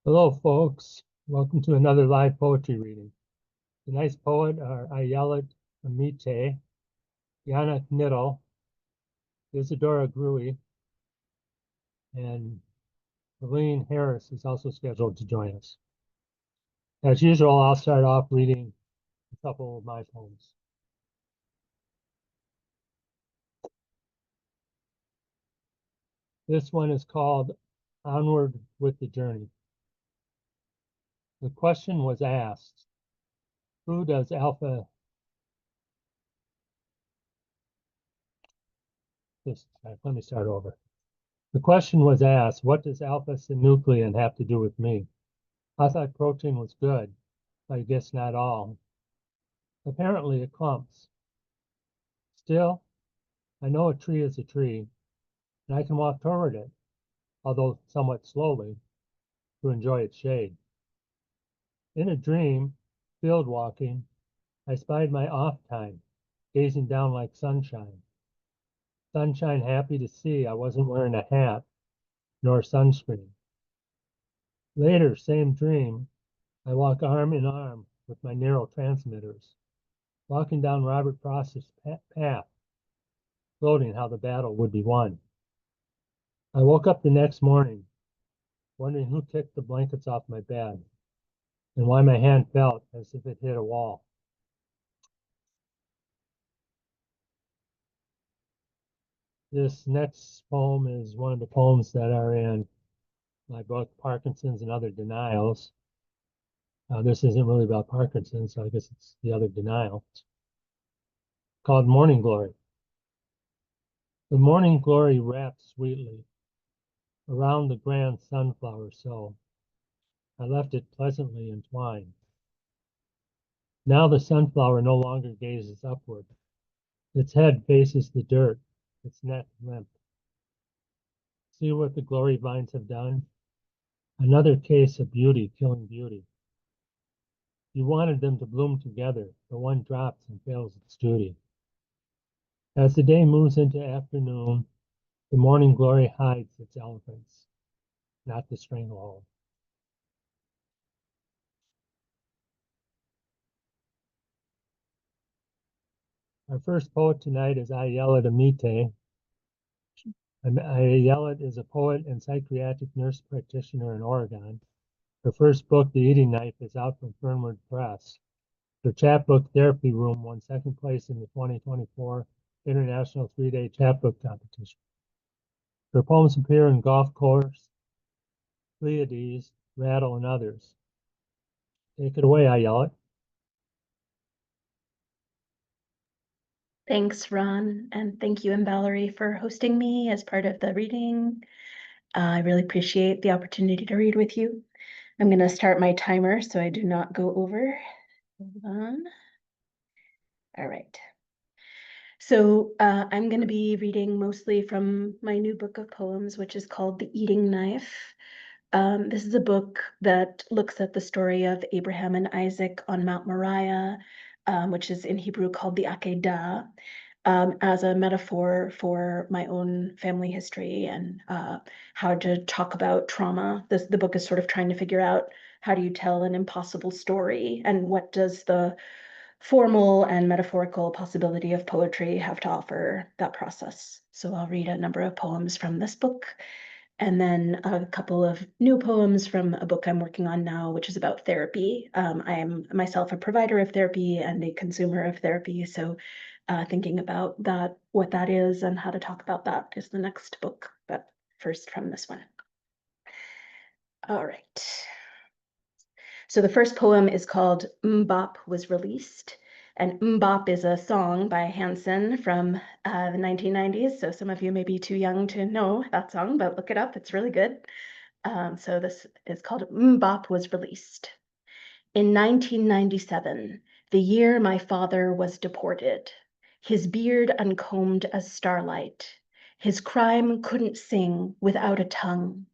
Hello, folks. Welcome to another live poetry reading. Tonight's poet are Ayelet Amite, Yana Knittel, Isadora Gruy, and Helene Harris is also scheduled to join us. As usual, I'll start off reading a couple of my poems. This one is called Onward with the Journey. The question was asked, who does alpha, let me start over. The question was asked, what does alpha-synuclein have to do with me? I thought protein was good, but I guess not all. Apparently it clumps. Still, I know a tree is a tree, and I can walk toward it, although somewhat slowly, to enjoy its shade. In a dream, field walking, I spied my off time, gazing down like sunshine. Sunshine happy to see I wasn't wearing a hat, nor sunscreen. Later, same dream, I walk arm in arm with my neurotransmitters, walking down Robert Frost's path, gloating how the battle would be won. I woke up the next morning, wondering who kicked the blankets off my bed and why my hand felt as if it hit a wall. This next poem is one of the poems that are in my book, Parkinson's and Other Denials. This isn't really about Parkinson's, so I guess it's the other denial. It's called Morning Glory. The morning glory wrapped sweetly around the grand sunflower so. I left it pleasantly entwined. Now the sunflower no longer gazes upward. Its head faces the dirt, its neck limp. See what the glory vines have done? Another case of beauty killing beauty. You wanted them to bloom together, but one drops and fails its duty. As the day moves into afternoon, the morning glory hides its eloquence, not the stranglehold. Our first poet tonight is Ayelet Amite. Ayelet is a poet and psychiatric nurse practitioner in Oregon. Her first book, The Eating Knife, is out from Fernwood Press. Her chapbook, Therapy Room, won second place in the 2024 International 3-Day Chapbook Competition. Her poems appear in Golf Course, Pleiades, Rattle, and others. Take it away, Ayelet. Thanks, Ron, and thank you and Valerie for hosting me as part of the reading. I really appreciate the opportunity to read with you. I'm going to start my timer so I do not go over. Hold on. All right. So I'm going to be reading mostly from my new book of poems, which is called The Eating Knife. This is a book that looks at the story of Abraham and Isaac on Mount Moriah, which is in Hebrew called the Akedah, as a metaphor for my own family history and how to talk about trauma. The book is sort of trying to figure out how do you tell an impossible story and what does the formal and metaphorical possibility of poetry have to offer that process. So I'll read a number of poems from this book and then a couple of new poems from a book I'm working on now, which is about therapy. I am myself a provider of therapy and a consumer of therapy. So thinking about that, what that is and how to talk about that is the next book, but first from this one. All right. So the first poem is called Mbop Was Released. And Mbop is a song by Hanson from the 1990s. So some of you may be too young to know that song, but look it up. It's really good. So this is called Mbop Was Released. In 1997, the year my father was deported, his beard uncombed as starlight, his crime couldn't sing without a tongue.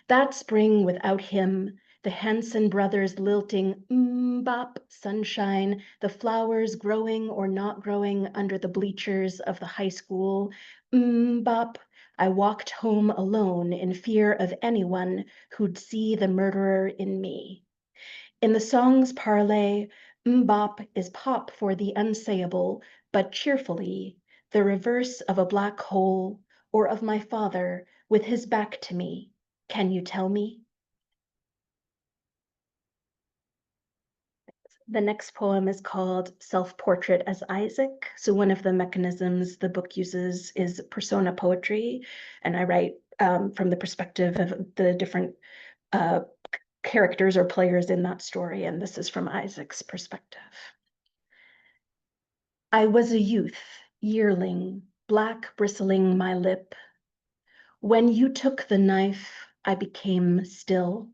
That spring without him, the Hanson brothers lilting bop sunshine, the flowers growing or not growing under the bleachers of the high school, bop I walked home alone in fear of anyone who'd see the murderer in me. In the song's parlay, mbop is pop for the unsayable, but cheerfully, the reverse of a black hole or of my father with his back to me. Can you tell me? The next poem is called Self-Portrait as Isaac. So one of the mechanisms the book uses is persona poetry, and I write from the perspective of the different uh, characters or players in that story, and this is from Isaac's perspective. I was a youth, yearling, black bristling my lip. When you took the knife, I became still.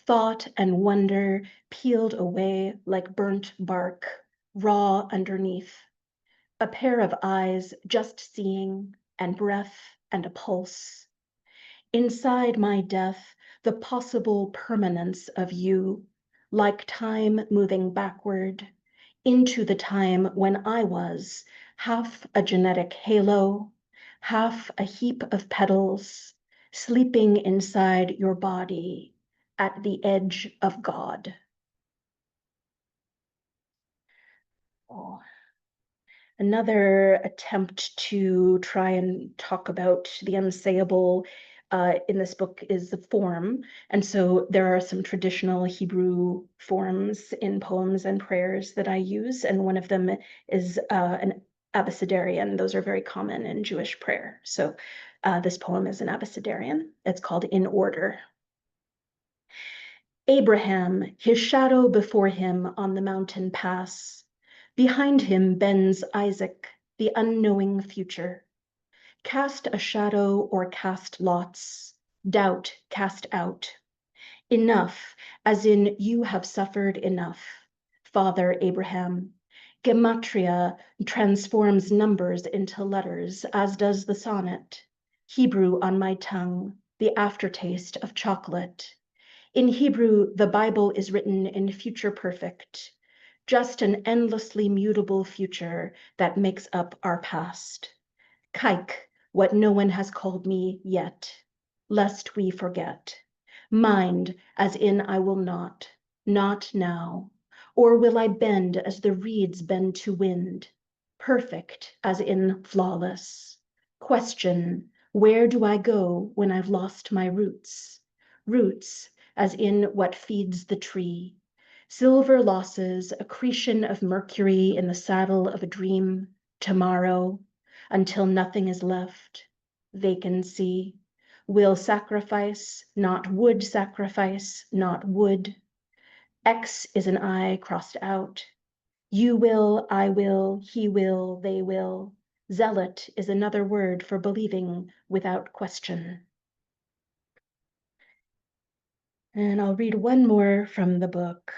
Thought and wonder peeled away like burnt bark, raw underneath. A pair of eyes just seeing, and breath and a pulse. Inside my death, the possible permanence of you, like time moving backward into the time when I was half a genetic halo, half a heap of petals, sleeping inside your body at the edge of God. Oh. Another attempt to try and talk about the unsayable in this book is the form. And so there are some traditional Hebrew forms in poems and prayers that I use, and one of them is an abecedarian. Those are very common in Jewish prayer. So this poem is an abecedarian. It's called In Order. Abraham, his shadow before him on the mountain pass. Behind him bends Isaac, the unknowing future. Cast a shadow or cast lots, doubt cast out. Enough, as in you have suffered enough, Father Abraham. Gematria transforms numbers into letters, as does the sonnet. Hebrew on my tongue, the aftertaste of chocolate. In Hebrew, the Bible is written in future perfect, just an endlessly mutable future that makes up our past. Kaik, what no one has called me yet, lest we forget. Mind, as in I will not now. Or will I bend as the reeds bend to wind? Perfect, as in flawless. Question, where do I go when I've lost my roots? Roots, as in what feeds the tree. Silver losses, accretion of mercury in the saddle of a dream. Tomorrow, until nothing is left. Vacancy. Will sacrifice, not would sacrifice, not would. X is an I crossed out. You will, I will, he will, they will. Zealot is another word for believing without question. And I'll read one more from the book.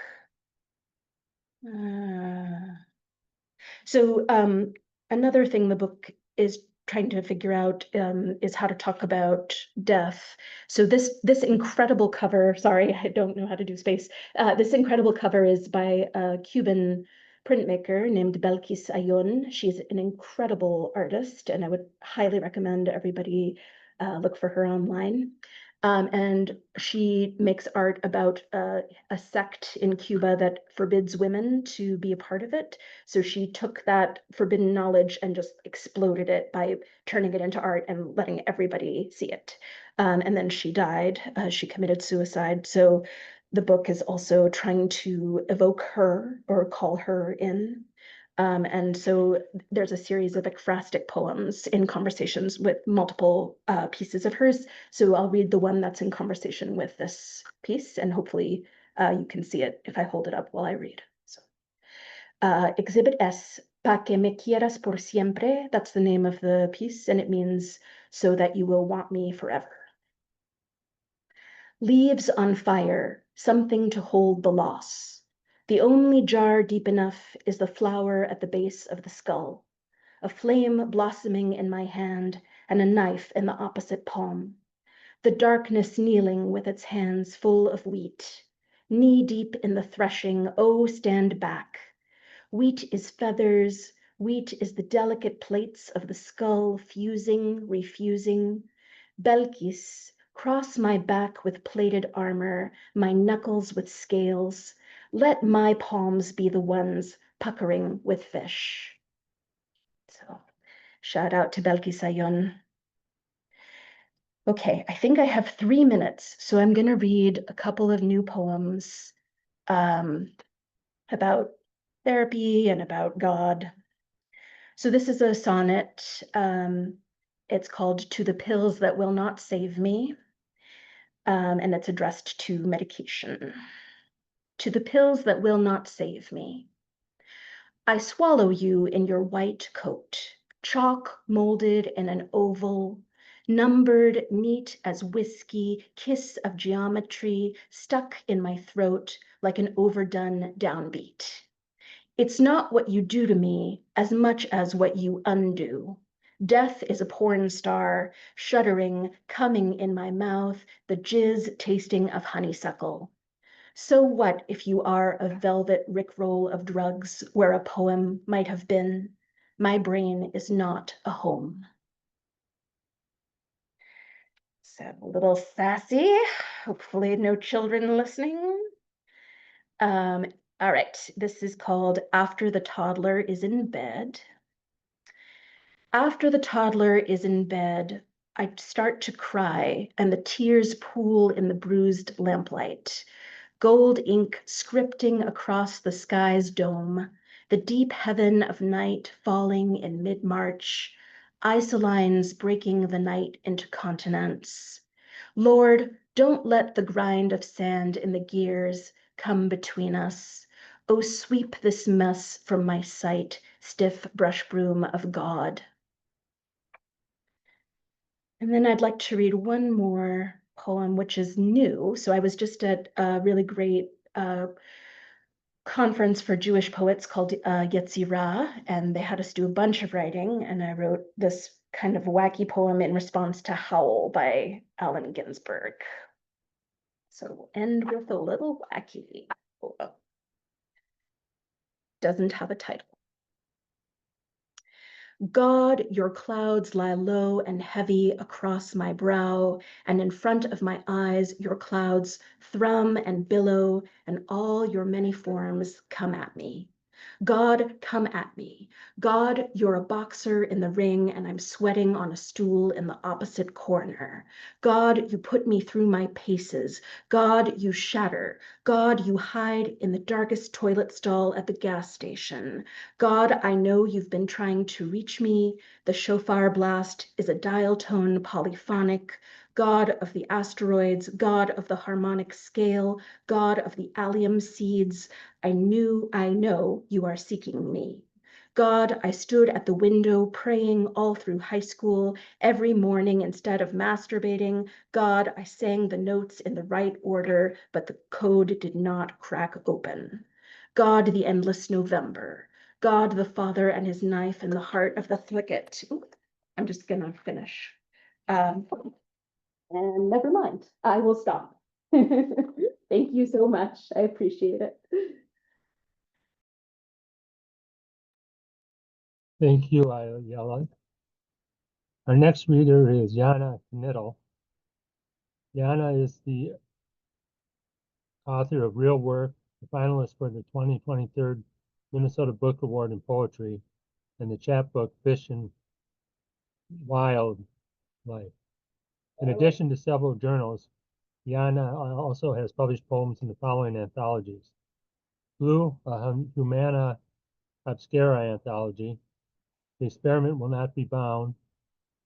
So another thing the book is trying to figure out is how to talk about death. So this incredible cover, sorry, I don't know how to do space. This incredible cover is by a Cuban printmaker named Belkis Ayon. She's an incredible artist, and I would highly recommend everybody look for her online. And she makes art about a sect in Cuba that forbids women to be a part of it. So she took that forbidden knowledge and just exploded it by turning it into art and letting everybody see it. And then she died. She committed suicide. So the book is also trying to evoke her or call her in. And so there's a series of ekphrastic poems in conversations with multiple pieces of hers. So I'll read the one that's in conversation with this piece, and hopefully you can see it if I hold it up while I read. So, Exhibit S, Pa que me quieras por siempre, that's the name of the piece, and it means so that you will want me forever. Leaves on fire, something to hold the loss. The only jar deep enough is the flower at the base of the skull, a flame blossoming in my hand and a knife in the opposite palm. The darkness kneeling with its hands full of wheat. Knee deep in the threshing, oh, stand back. Wheat is feathers, Wheat is the delicate plates of the skull fusing, refusing. Belkis, cross my back with plated armor, my knuckles with scales. Let my palms be the ones puckering with fish. So, shout out to Belkis Ayon. Okay, I think I have 3 minutes, so I'm going to read a couple of new poems about therapy and about God. So this is a sonnet. It's called To the Pills That Will Not Save Me, and it's addressed to medication. To the pills that will not save me. I swallow you in your white coat, chalk molded in an oval, numbered neat as whiskey, kiss of geometry stuck in my throat like an overdone downbeat. It's not what you do to me as much as what you undo. Death is a porn star, shuddering, coming in my mouth, the jizz tasting of honeysuckle. So what if you are a velvet rickroll of drugs where a poem might have been? My brain is not a home. So a little sassy, hopefully no children listening. All right, this is called After the Toddler is in Bed. After the toddler is in bed, I start to cry and the tears pool in the bruised lamplight. Gold ink scripting across the sky's dome, the deep heaven of night falling in mid-March, isolines breaking the night into continents. Lord, don't let the grind of sand in the gears come between us. Oh, sweep this mess from my sight, stiff brush broom of God. And then I'd like to read one more poem, which is new. So I was just at a really great conference for Jewish poets called Yetzirah, and they had us do a bunch of writing. And I wrote this kind of wacky poem in response to Howl by Allen Ginsberg. So we'll end with a little wacky. Doesn't have a title. God, your clouds lie low and heavy across my brow, and in front of my eyes your clouds thrum and billow, and all your many forms come at me. God, come at me. God, you're a boxer in the ring, and I'm sweating on a stool in the opposite corner. God, you put me through my paces. God, you shatter. God, you hide in the darkest toilet stall at the gas station. God, I know you've been trying to reach me. The shofar blast is a dial tone polyphonic. God of the asteroids, God of the harmonic scale, God of the allium seeds, I know you are seeking me. God, I stood at the window praying all through high school, every morning instead of masturbating. God, I sang the notes in the right order, but the code did not crack open. God, the endless November. God, the Father and his knife in the heart of the thicket. Ooh, I'm just gonna finish. And never mind, I will stop. Thank you so much. I appreciate it. Thank you, Ayala. Our next reader is Yana Knittel. Yana is the author of Real Work, the finalist for the 2023 Minnesota Book Award in Poetry, and the chapbook Fish and Wildlife. In addition to several journals, Yana also has published poems in the following anthologies: Blue, a Humana Obscura anthology, The Experiment Will Not Be Bound,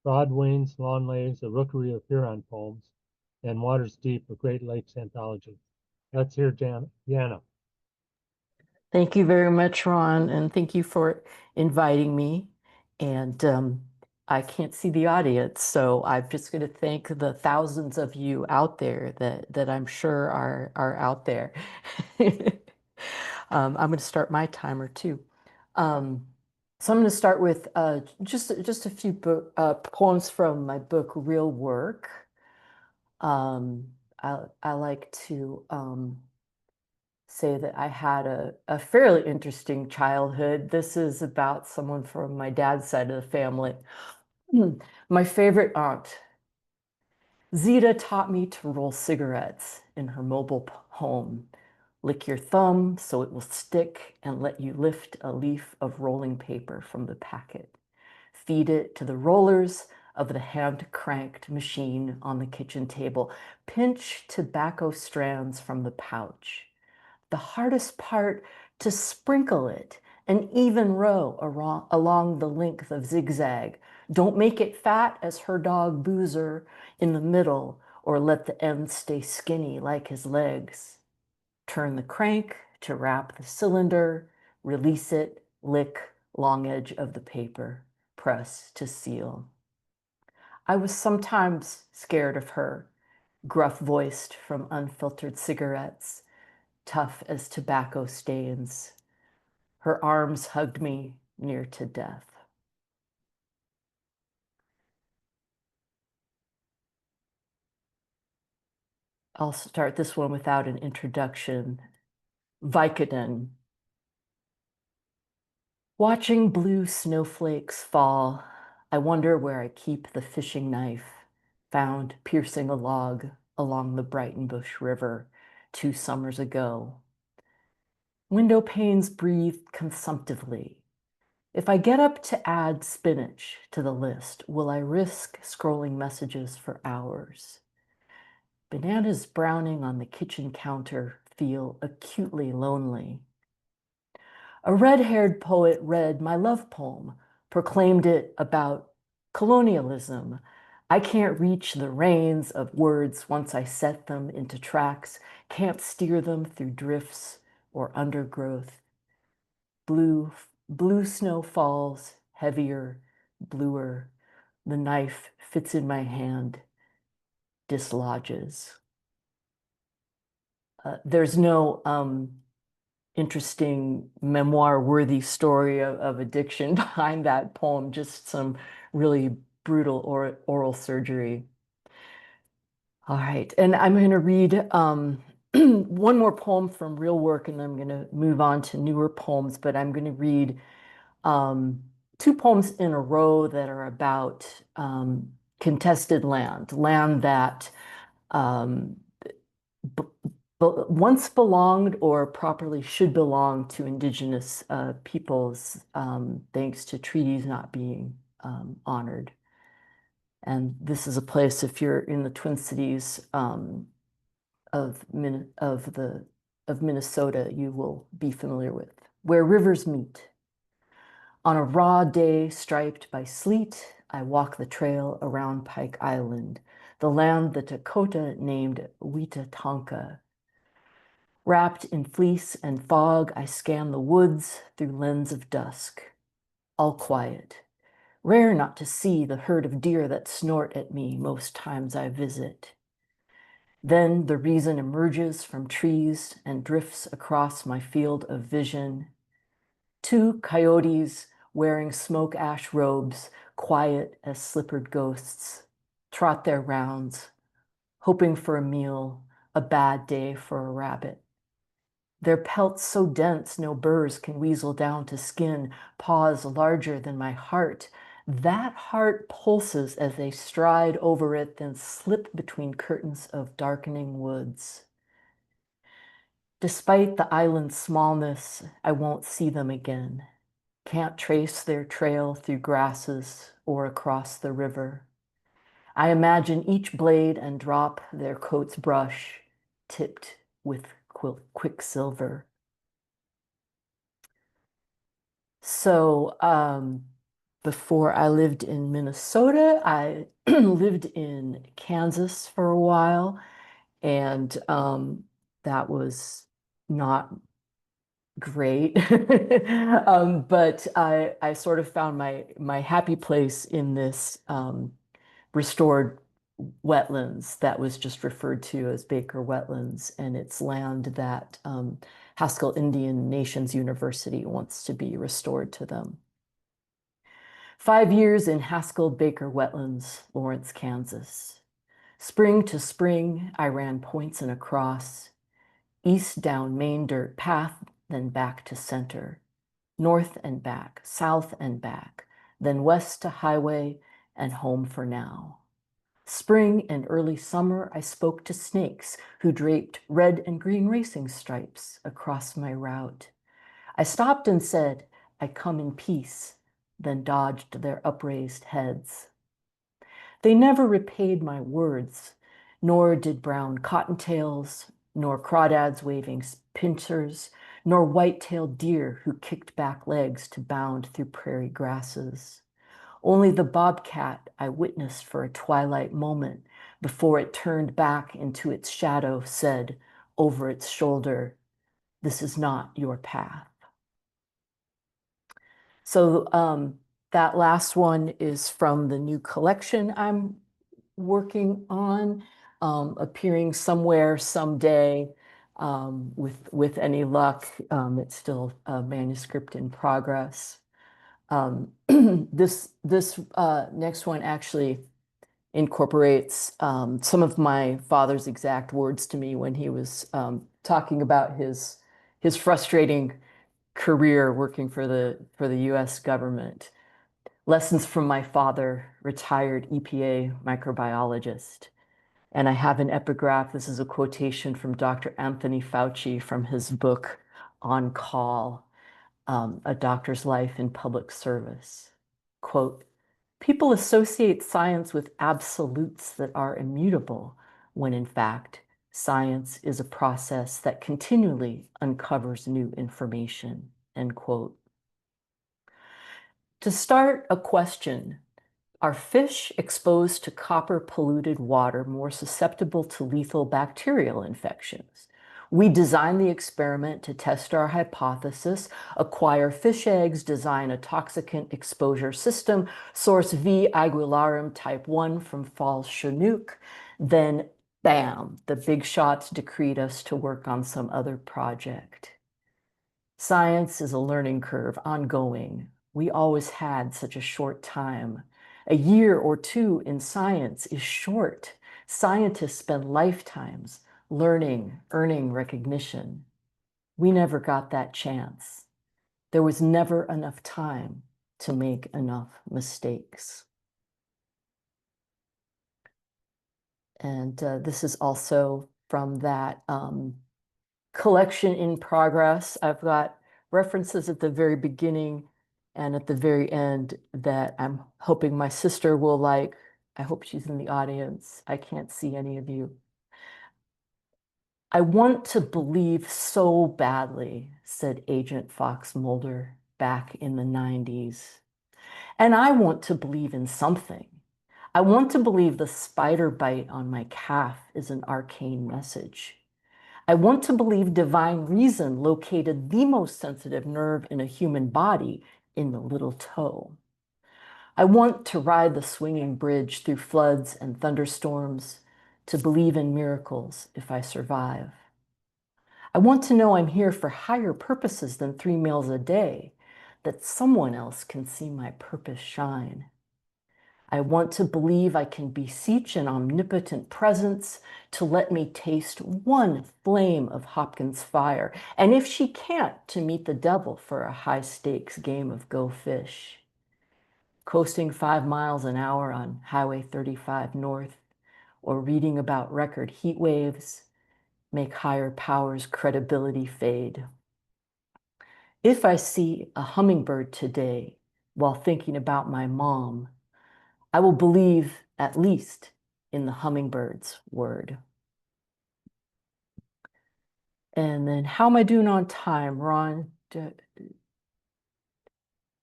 Broad Wings, Long Legs, a Rookery of Huron poems, and Waters Deep, a Great Lakes anthology. Let's hear Yana. Thank you very much, Ron, and thank you for inviting me. And I can't see the audience, so I'm just going to thank the thousands of you out there that I'm sure are out there. I'm going to start my timer too. So I'm going to start with just a few poems from my book, Real Work. I like to say that I had a fairly interesting childhood. This is about someone from my dad's side of the family. My favorite aunt, Zita, taught me to roll cigarettes in her mobile home. Lick your thumb so it will stick and let you lift a leaf of rolling paper from the packet. Feed it to the rollers of the hand-cranked machine on the kitchen table. Pinch tobacco strands from the pouch. The hardest part, to sprinkle it an even row along the length of zigzag. Don't make it fat as her dog Boozer in the middle, or let the ends stay skinny like his legs. Turn the crank to wrap the cylinder, release it, lick long edge of the paper, press to seal. I was sometimes scared of her, gruff-voiced from unfiltered cigarettes, tough as tobacco stains. Her arms hugged me near to death. I'll start this one without an introduction. Vicodin. Watching blue snowflakes fall, I wonder where I keep the fishing knife, found piercing a log along the Brightonbush River 2 summers ago. Window panes breathe consumptively. If I get up to add spinach to the list, will I risk scrolling messages for hours? Bananas browning on the kitchen counter feel acutely lonely. A red-haired poet read my love poem, proclaimed it about colonialism. I can't reach the reins of words once I set them into tracks, can't steer them through drifts or undergrowth. Blue snow falls, heavier, bluer. The knife fits in my hand, dislodges. There's no interesting memoir-worthy story of addiction behind that poem, just some really brutal oral surgery. All right, and I'm going to read one more poem from Real Work, and then I'm going to move on to newer poems, but I'm going to read 2 poems in a row that are about contested land that once belonged or properly should belong to indigenous peoples, thanks to treaties not being honored. And this is a place, if you're in the Twin Cities of Minnesota, you will be familiar with, where rivers meet. On a raw day striped by sleet, I walk the trail around Pike Island, the land the Dakota named Witatonka. Wrapped in fleece and fog, I scan the woods through lens of dusk. All quiet. Rare not to see the herd of deer that snort at me most times I visit. Then the reason emerges from trees and drifts across my field of vision. 2 coyotes wearing smoke ash robes, quiet as slippered ghosts, trot their rounds, hoping for a meal, a bad day for a rabbit. Their pelts so dense no burrs can weasel down to skin, paws larger than my heart. That heart pulses as they stride over it, then slip between curtains of darkening woods. Despite the island's smallness, I won't see them again. Can't trace their trail through grasses or across the river. I imagine each blade and drop their coat's brush, tipped with quicksilver. So before I lived in Minnesota, I lived in Kansas for a while, and that was not great. But I sort of found my happy place in this restored wetlands that was just referred to as Baker Wetlands, and it's land that Haskell Indian Nations University wants to be restored to them. 5 years in Haskell Baker Wetlands, Lawrence, Kansas. Spring to spring, I ran points and across. East down main dirt path, then back to center. North and back, south and back, then west to highway and home for now. Spring and early summer, I spoke to snakes who draped red and green racing stripes across my route. I stopped and said, I come in peace, then dodged their upraised heads. They never repaid my words, nor did brown cottontails, nor crawdads waving pincers, nor white-tailed deer who kicked back legs to bound through prairie grasses. Only the bobcat I witnessed for a twilight moment before it turned back into its shadow said over its shoulder, "This is not your path." So that last one is from the new collection I'm working on, appearing somewhere someday with any luck. It's still a manuscript in progress. This next one actually incorporates some of my father's exact words to me when he was talking about his frustrating career working for the U.S. government. Lessons from my father, retired EPA microbiologist. And I have an epigraph. This is a quotation from Dr. Anthony Fauci from his book On Call, A Doctor's Life in Public Service. Quote, people associate science with absolutes that are immutable, when in fact, science is a process that continually uncovers new information, end quote. To start, a question. Are fish exposed to copper-polluted water more susceptible to lethal bacterial infections? We design the experiment to test our hypothesis, acquire fish eggs, design a toxicant exposure system, source V. aguilarum type 1 from Falls Chinook, then bam, the big shots decreed us to work on some other project. Science is a learning curve, ongoing. We always had such a short time. A year or two in science is short. Scientists spend lifetimes learning, earning recognition. We never got that chance. There was never enough time to make enough mistakes. And this is also from that collection in progress. I've got references at the very beginning and at the very end that I'm hoping my sister will like. I hope she's in the audience. I can't see any of you. I want to believe so badly, said Agent Fox Mulder back in the 90s. And I want to believe in something. I want to believe the spider bite on my calf is an arcane message. I want to believe divine reason located the most sensitive nerve in a human body in the little toe. I want to ride the swinging bridge through floods and thunderstorms, to believe in miracles if I survive. I want to know I'm here for higher purposes than 3 meals a day, that someone else can see my purpose shine. I want to believe I can beseech an omnipotent presence to let me taste one flame of Hopkins fire, and if she can't, to meet the devil for a high-stakes game of go fish. Coasting 5 miles an hour on Highway 35 North, or reading about record heat waves, make higher powers' credibility fade. If I see a hummingbird today while thinking about my mom, I will believe at least in the hummingbird's word. And then how am I doing on time, Ron?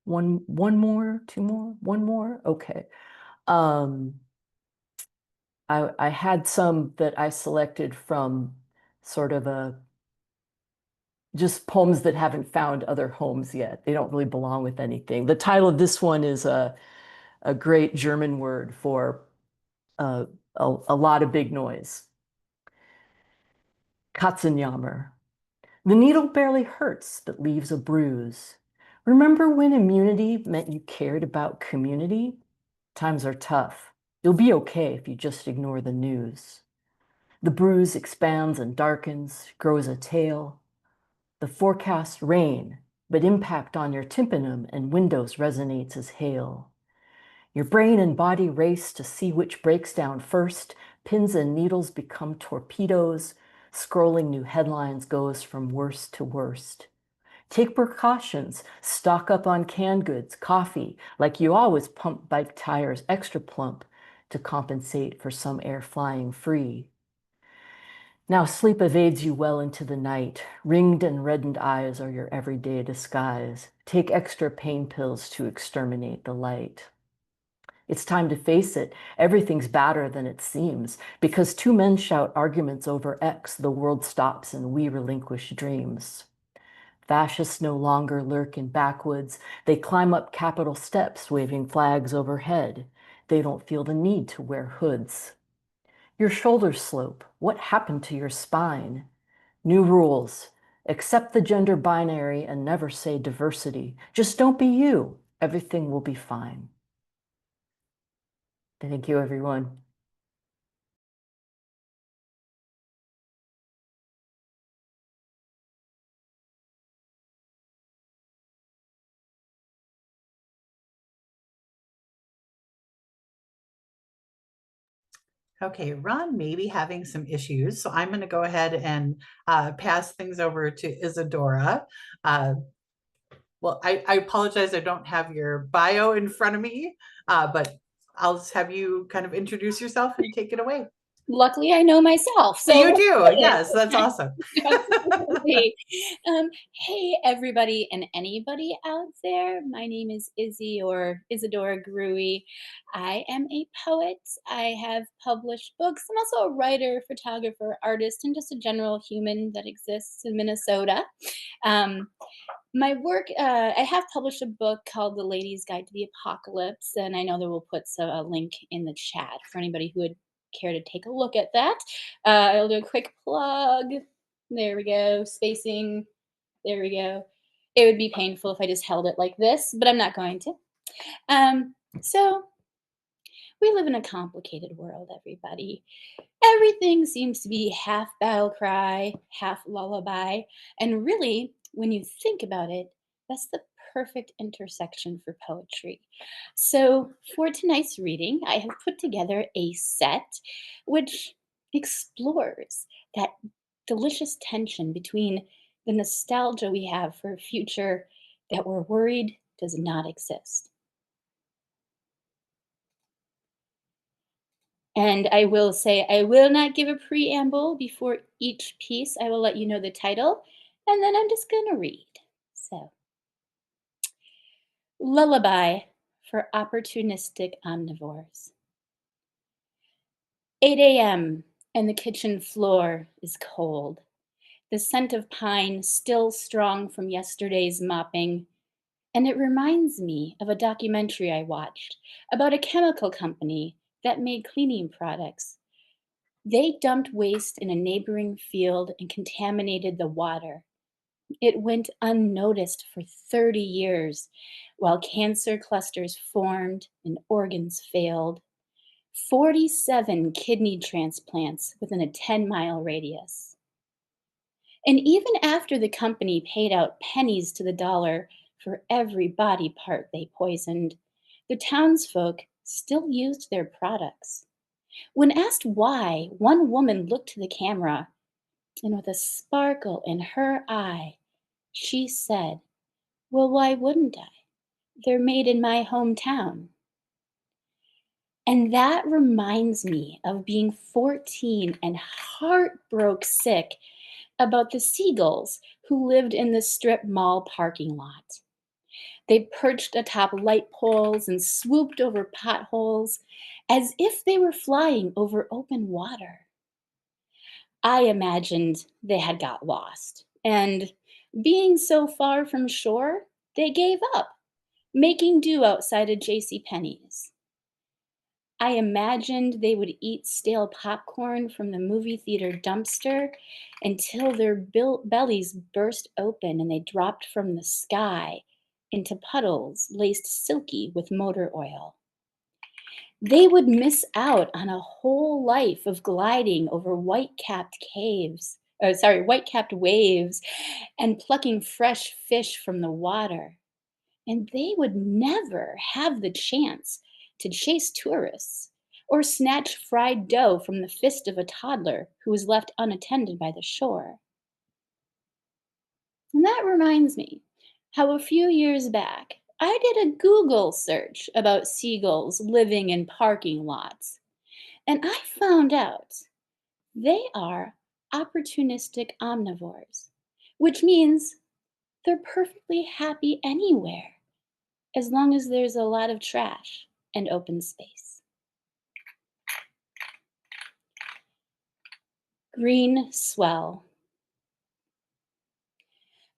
One more, 2 more, 1 more? Okay. I had some that I selected from sort of just poems that haven't found other homes yet. They don't really belong with anything. The title of this one is a great German word for a lot of big noise. Katzenjammer. The needle barely hurts, but leaves a bruise. Remember when immunity meant you cared about community? Times are tough. You'll be okay if you just ignore the news. The bruise expands and darkens, grows a tail. The forecast rain, but impact on your tympanum and windows resonates as hail. Your brain and body race to see which breaks down first. Pins and needles become torpedoes. Scrolling new headlines goes from worst to worst. Take precautions. Stock up on canned goods, coffee, like you always pump bike tires extra plump to compensate for some air flying free. Now sleep evades you well into the night. Ringed and reddened eyes are your everyday disguise. Take extra pain pills to exterminate the light. It's time to face it. Everything's badder than it seems. Because two men shout arguments over X, the world stops and we relinquish dreams. Fascists no longer lurk in backwoods. They climb up Capitol steps, waving flags overhead. They don't feel the need to wear hoods. Your shoulders slope. What happened to your spine? New rules. Accept the gender binary and never say diversity. Just don't be you. Everything will be fine. Thank you, everyone. Okay, Ron may be having some issues, so I'm going to go ahead and pass things over to Isadora. Well, I apologize, I don't have your bio in front of me, but I'll just have you kind of introduce yourself and take it away. Luckily, I know myself. So you do, yes, that's awesome. Absolutely. Hey, everybody and anybody out there. My name is Izzy or Isadora Gruey. I am a poet. I have published books. I'm also a writer, photographer, artist, and just a general human that exists in Minnesota. My work, I have published a book called The Lady's Guide to the Apocalypse, and I know that we'll put a link in the chat for anybody who would care to take a look at that. I'll do a quick plug. There we go. Spacing. There we go. It would be painful if I just held it like this, but I'm not going to. So we live in a complicated world, everybody. Everything seems to be half battle cry, half lullaby. And really, when you think about it, that's the perfect intersection for poetry. So, for tonight's reading, I have put together a set which explores that delicious tension between the nostalgia we have for a future that we're worried does not exist. And I will say, I will not give a preamble before each piece. I will let you know the title, and then I'm just going to read. So, Lullaby for Opportunistic Omnivores. 8 a.m., and the kitchen floor is cold. The scent of pine still strong from yesterday's mopping. And it reminds me of a documentary I watched about a chemical company that made cleaning products. They dumped waste in a neighboring field and contaminated the water. It went unnoticed for 30 years while cancer clusters formed and organs failed. 47 kidney transplants within a 10-mile radius. And even after the company paid out pennies to the dollar for every body part they poisoned, the townsfolk still used their products. When asked why, one woman looked to the camera and with a sparkle in her eye, she said, "Well, why wouldn't I? They're made in my hometown." And that reminds me of being 14 and heartbroken sick about the seagulls who lived in the strip mall parking lot. They perched atop light poles and swooped over potholes as if they were flying over open water. I imagined they had got lost, and being so far from shore, they gave up, making do outside of J.C. Penney's. I imagined they would eat stale popcorn from the movie theater dumpster until their bellies burst open and they dropped from the sky into puddles laced silky with motor oil. They would miss out on a whole life of gliding over white-capped waves and plucking fresh fish from the water. And they would never have the chance to chase tourists or snatch fried dough from the fist of a toddler who was left unattended by the shore. And that reminds me how a few years back, I did a Google search about seagulls living in parking lots, and I found out they are opportunistic omnivores, which means they're perfectly happy anywhere as long as there's a lot of trash and open space. Green swell.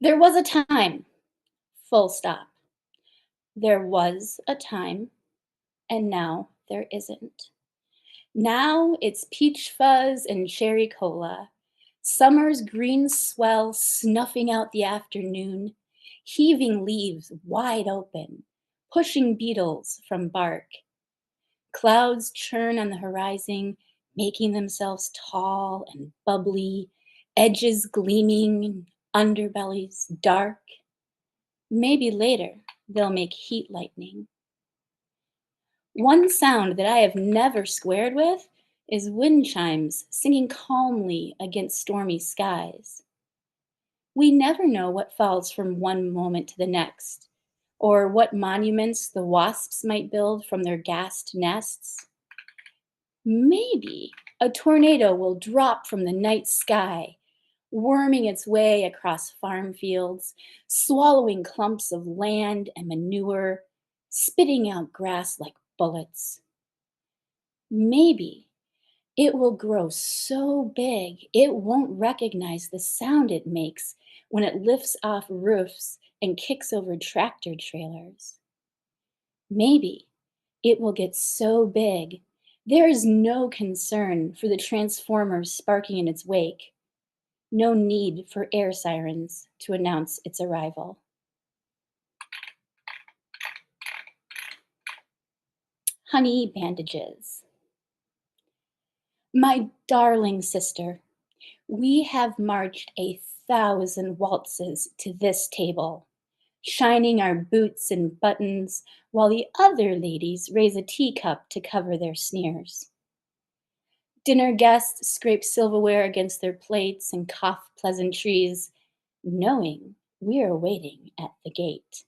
There was a time, full stop. There was a time, and now there isn't. Now it's peach fuzz and cherry cola, summer's green swell snuffing out the afternoon, heaving leaves wide open, pushing beetles from bark. Clouds churn on the horizon, making themselves tall and bubbly, edges gleaming, underbellies dark. Maybe later they'll make heat lightning. One sound that I have never squared with is wind chimes singing calmly against stormy skies. We never know what falls from one moment to the next, or what monuments the wasps might build from their gassed nests. Maybe a tornado will drop from the night sky, worming its way across farm fields, swallowing clumps of land and manure, spitting out grass like bullets. Maybe it will grow so big it won't recognize the sound it makes when it lifts off roofs and kicks over tractor trailers. Maybe it will get so big there is no concern for the transformers sparking in its wake, no need for air sirens to announce its arrival. Honey bandages. My darling sister, we have marched 1,000 waltzes to this table, shining our boots and buttons while the other ladies raise a teacup to cover their sneers. Dinner guests scrape silverware against their plates and cough pleasantries, knowing we are waiting at the gate,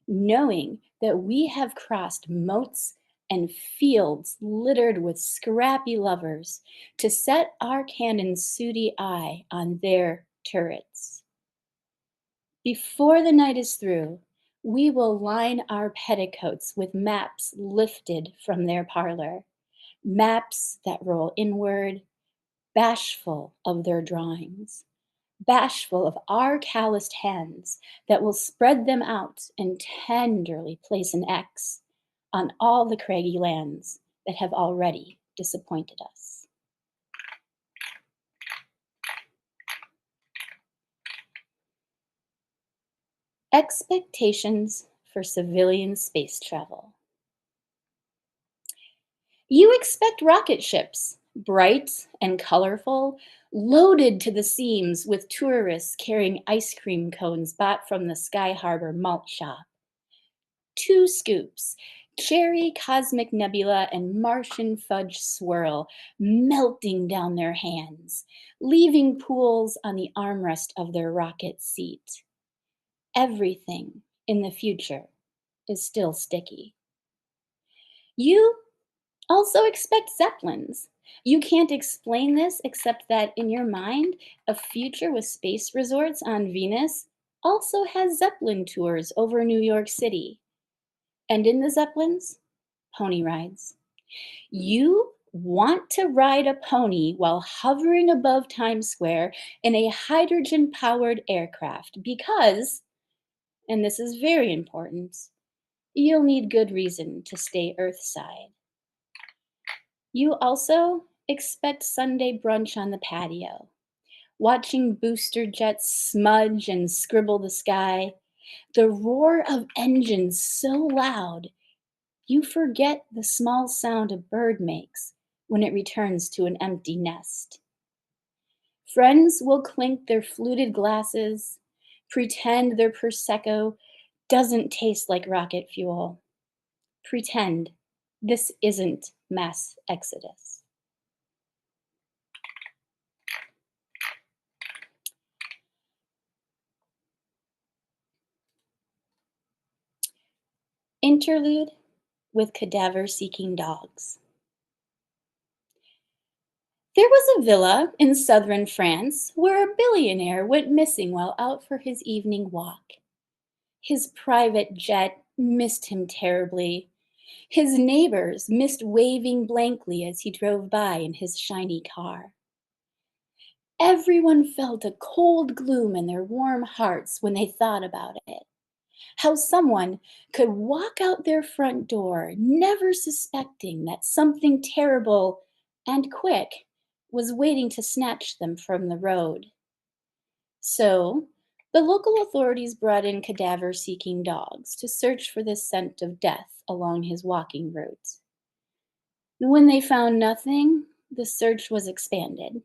knowing that we have crossed moats and fields littered with scrappy lovers to set our cannon's sooty eye on their turrets. Before the night is through, we will line our petticoats with maps lifted from their parlor, maps that roll inward, bashful of their drawings, bashful of our calloused hands that will spread them out and tenderly place an X on all the craggy lands that have already disappointed us. Expectations for civilian space travel. You expect rocket ships, bright and colorful, loaded to the seams with tourists carrying ice cream cones bought from the Sky Harbor malt shop. 2 scoops, cherry cosmic nebula and Martian fudge swirl melting down their hands, leaving pools on the armrest of their rocket seat. Everything in the future is still sticky. You also expect zeppelins. You can't explain this except that in your mind, a future with space resorts on Venus also has zeppelin tours over New York City. And in the zeppelins, pony rides. You want to ride a pony while hovering above Times Square in a hydrogen-powered aircraft because, and this is very important, you'll need good reason to stay Earthside. You also expect Sunday brunch on the patio, watching booster jets smudge and scribble the sky, the roar of engines so loud You forget the small sound a bird makes when it returns to an empty nest. Friends will clink their fluted glasses, pretend their Prosecco doesn't taste like rocket fuel. Pretend this isn't mass exodus. Interlude with cadaver-seeking dogs. There was a villa in southern France where a billionaire went missing while out for his evening walk. His private jet missed him terribly. His neighbors missed waving blankly as he drove by in his shiny car. Everyone felt a cold gloom in their warm hearts when they thought about it. How someone could walk out their front door, never suspecting that something terrible and quick was waiting to snatch them from the road. So, the local authorities brought in cadaver-seeking dogs to search for the scent of death along his walking route. When they found nothing, the search was expanded.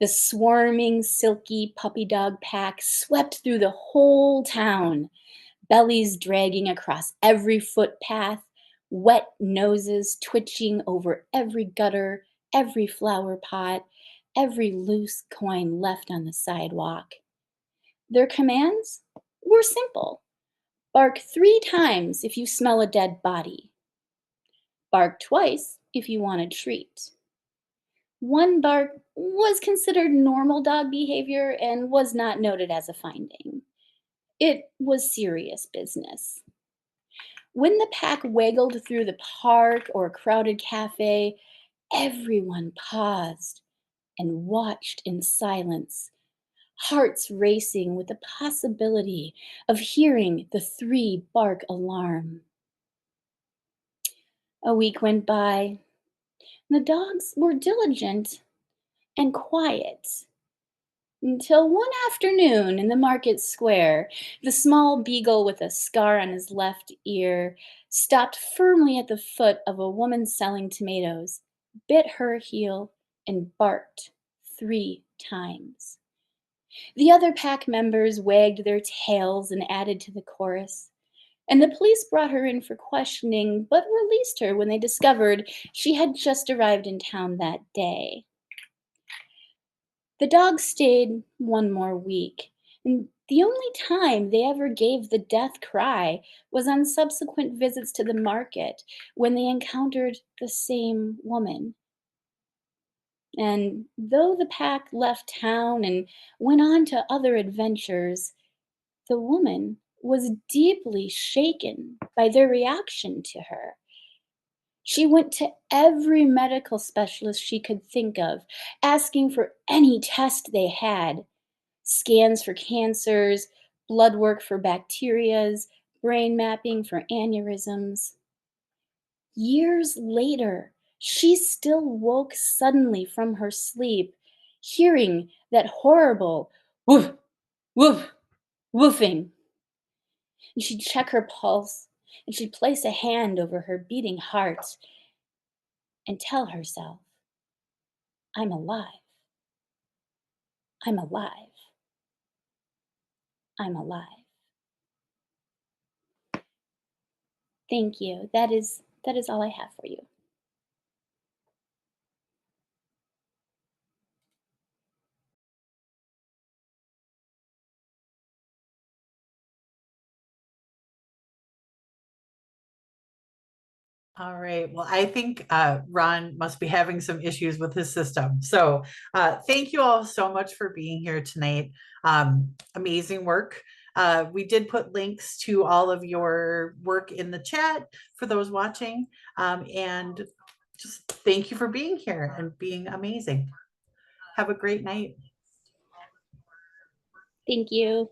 The swarming, silky puppy dog pack swept through the whole town, bellies dragging across every footpath, wet noses twitching over every gutter, every flower pot, every loose coin left on the sidewalk. Their commands were simple. Bark 3 times if you smell a dead body. Bark twice if you want a treat. One bark was considered normal dog behavior and was not noted as a finding. It was serious business. When the pack waggled through the park or a crowded cafe, everyone paused and watched in silence, hearts racing with the possibility of hearing the 3 bark alarm. A week went by. The dogs were diligent and quiet until one afternoon in the market square, the small beagle with a scar on his left ear stopped firmly at the foot of a woman selling tomatoes, bit her heel, and barked 3 times. The other pack members wagged their tails and added to the chorus, and the police brought her in for questioning, but released her when they discovered she had just arrived in town that day. The dogs stayed 1 more week, and the only time they ever gave the death cry was on subsequent visits to the market when they encountered the same woman. And though the pack left town and went on to other adventures, the woman was deeply shaken by their reaction to her. She went to every medical specialist she could think of, asking for any test they had: scans for cancers, blood work for bacterias, brain mapping for aneurysms. Years later, she still woke suddenly from her sleep, hearing that horrible woof, woof, woofing. And she'd check her pulse, and she'd place a hand over her beating heart and tell herself, I'm alive. I'm alive. I'm alive. Thank you. That is all I have for you. All right. Well, I think Ron must be having some issues with his system. So thank you all so much for being here tonight. Amazing work. We did put links to all of your work in the chat for those watching. And just thank you for being here and being amazing. Have a great night. Thank you.